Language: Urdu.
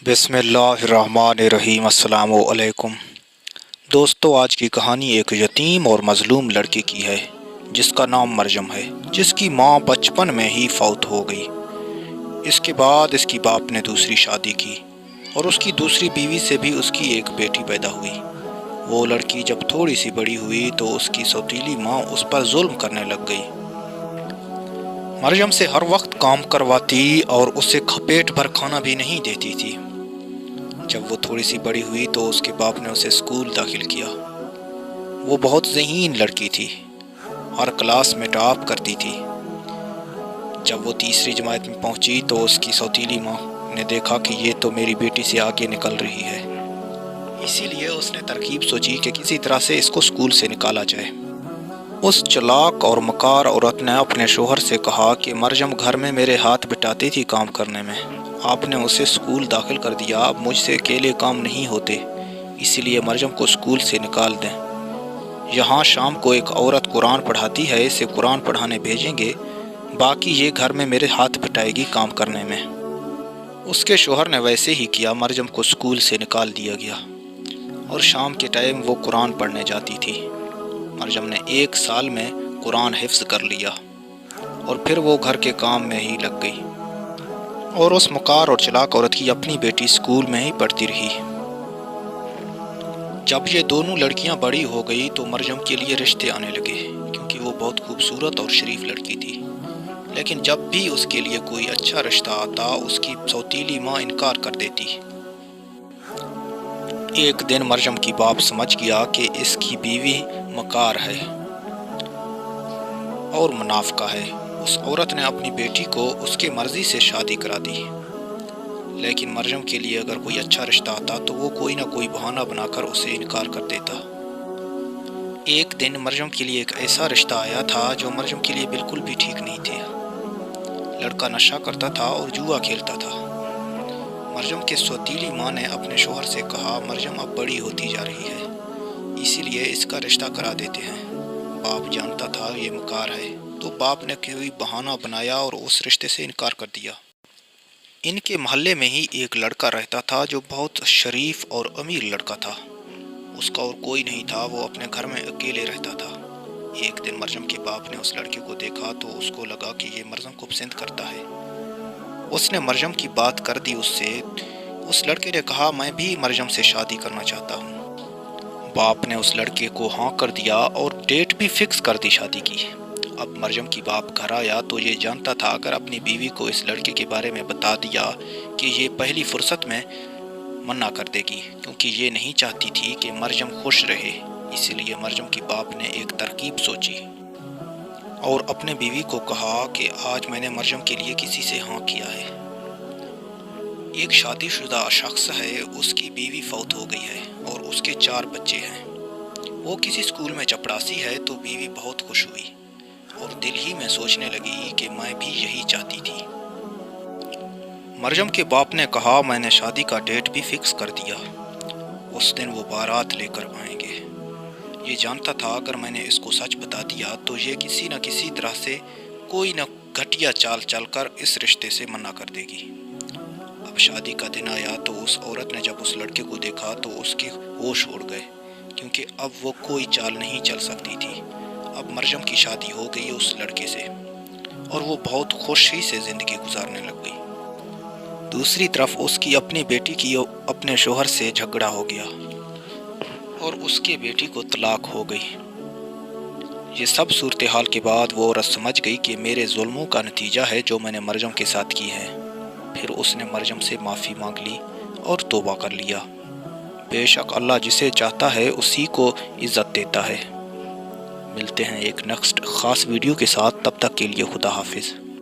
بسم اللہ الرحمن الرحیم۔ السلام علیکم دوستو، آج کی کہانی ایک یتیم اور مظلوم لڑکے کی ہے جس کا نام مریم ہے، جس کی ماں بچپن میں ہی فوت ہو گئی۔ اس کے بعد اس کی باپ نے دوسری شادی کی اور اس کی دوسری بیوی سے بھی اس کی ایک بیٹی پیدا ہوئی۔ وہ لڑکی جب تھوڑی سی بڑی ہوئی تو اس کی سوتیلی ماں اس پر ظلم کرنے لگ گئی۔ مریم سے ہر وقت کام کرواتی اور اسے پیٹ بھر کھانا بھی نہیں دیتی تھی۔ جب وہ تھوڑی سی بڑی ہوئی تو اس کے باپ نے اسے اسکول داخل کیا۔ وہ بہت ذہین لڑکی تھی، ہر کلاس میں ٹاپ کرتی تھی۔ جب وہ تیسری جماعت میں پہنچی تو اس کی سوتیلی ماں نے دیکھا کہ یہ تو میری بیٹی سے آگے نکل رہی ہے، اسی لیے اس نے ترکیب سوچی کہ کسی طرح سے اس کو اسکول سے نکالا جائے۔ اس چلاک اور مکار عورت نے اپنے شوہر سے کہا کہ مریم گھر میں میرے ہاتھ بٹاتی تھی کام کرنے میں، آپ نے اسے اسکول داخل کر دیا، اب مجھ سے اکیلے کام نہیں ہوتے، اسی لیے مریم کو اسکول سے نکال دیں۔ یہاں شام کو ایک عورت قرآن پڑھاتی ہے، اسے قرآن پڑھانے بھیجیں گے، باقی یہ گھر میں میرے ہاتھ بٹائے گی کام کرنے میں۔ اس کے شوہر نے ویسے ہی کیا، مریم کو اسکول سے نکال دیا گیا اور شام کے ٹائم وہ قرآن پڑھنے جاتی تھی۔ مریم نے 1 سال میں قرآن حفظ کر لیا اور پھر وہ گھر کے کام میں ہی لگ گئی اور اس مکار اور چلاک عورت کی اپنی بیٹی اسکول میں ہی پڑھتی رہی۔ جب یہ دونوں لڑکیاں بڑی ہو گئی تو مریم کے لیے رشتے آنے لگے، کیونکہ وہ بہت خوبصورت اور شریف لڑکی تھی۔ لیکن جب بھی اس کے لیے کوئی اچھا رشتہ آتا، اس کی سوتیلی ماں انکار کر دیتی۔ ایک دن مریم کی باپ سمجھ گیا کہ اس کی بیوی مکار ہے اور منافقہ ہے۔ اس عورت نے اپنی بیٹی کو اس کے مرضی سے شادی کرا دی، لیکن مریم کے لیے اگر کوئی اچھا رشتہ آتا تو وہ کوئی نہ کوئی بہانہ بنا کر اسے انکار کر دیتا۔ ایک دن مریم کے لیے ایک ایسا رشتہ آیا تھا جو مریم کے لیے بالکل بھی ٹھیک نہیں تھا۔ لڑکا نشہ کرتا تھا اور جوا کھیلتا تھا۔ مریم کے سوتیلی ماں نے اپنے شوہر سے کہا، مریم اب بڑی ہوتی جا رہی ہے، اسی لیے اس کا رشتہ کرا دیتے ہیں۔ باپ جانتا تھا یہ مکار ہے، تو باپ نے کوئی بہانہ بنایا اور اس رشتے سے انکار کر دیا۔ ان کے محلے میں ہی ایک لڑکا رہتا تھا جو بہت شریف اور امیر لڑکا تھا۔ اس کا اور کوئی نہیں تھا، وہ اپنے گھر میں اکیلے رہتا تھا۔ ایک دن مریم کے باپ نے اس لڑکے کو دیکھا تو اس کو لگا کہ یہ مریم کو پسند کرتا ہے۔ اس نے مریم کی بات کر دی اس سے۔ اس لڑکے نے کہا، میں بھی مریم سے شادی کرنا چاہتا ہوں۔ باپ نے اس لڑکے کو ہاں کر دیا اور ڈیٹ بھی فکس کر دی شادی کی۔ اب مریم کی باپ گھر آیا تو یہ جانتا تھا اگر اپنی بیوی کو اس لڑکے کے بارے میں بتا دیا کہ یہ پہلی فرصت میں منع کر دے گی، کیونکہ یہ نہیں چاہتی تھی کہ مریم خوش رہے۔ اسی لیے مریم کی باپ نے ایک ترکیب سوچی اور اپنے بیوی کو کہا کہ آج میں نے مریم کے لیے کسی سے ہاں کیا ہے۔ ایک شادی شدہ شخص ہے، اس کی بیوی فوت ہو گئی ہے اور اس کے 4 بچے ہیں۔ وہ کسی اسکول میں چپڑاسی ہے تو بیوی بہت خوش ہوئی اور دل ہی میں سوچنے لگی کہ میں بھی یہی چاہتی تھی۔ مریم کے باپ نے کہا، میں نے شادی کا ڈیٹ بھی فکس کر دیا، اس دن وہ بارات لے کر آئیں گے۔ یہ جانتا تھا اگر میں نے اس کو سچ بتا دیا تو یہ کسی نہ کسی طرح سے کوئی نہ گھٹیا چال چل کر اس رشتے سے منع کر دے گی۔ اب شادی کا دن آیا تو اس عورت نے جب اس لڑکے کو دیکھا تو اس کے ہوش اڑ گئے، کیونکہ اب وہ کوئی چال نہیں چل سکتی تھی۔ اب مریم کی شادی ہو گئی اس لڑکے سے اور وہ بہت خوشی سے زندگی گزارنے لگ گئی۔ دوسری طرف اس کی اپنی بیٹی کی اپنے شوہر سے جھگڑا ہو گیا اور اس کے بیٹی کو طلاق ہو گئی۔ یہ سب صورتحال کے بعد وہ عورت سمجھ گئی کہ میرے ظلموں کا نتیجہ ہے جو میں نے مریم کے ساتھ کی ہے۔ پھر اس نے مریم سے معافی مانگ لی اور توبہ کر لیا۔ بے شک اللہ جسے چاہتا ہے اسی کو عزت دیتا ہے۔ ملتے ہیں ایک نیکسٹ خاص ویڈیو کے ساتھ، تب تک کے لیے خدا حافظ۔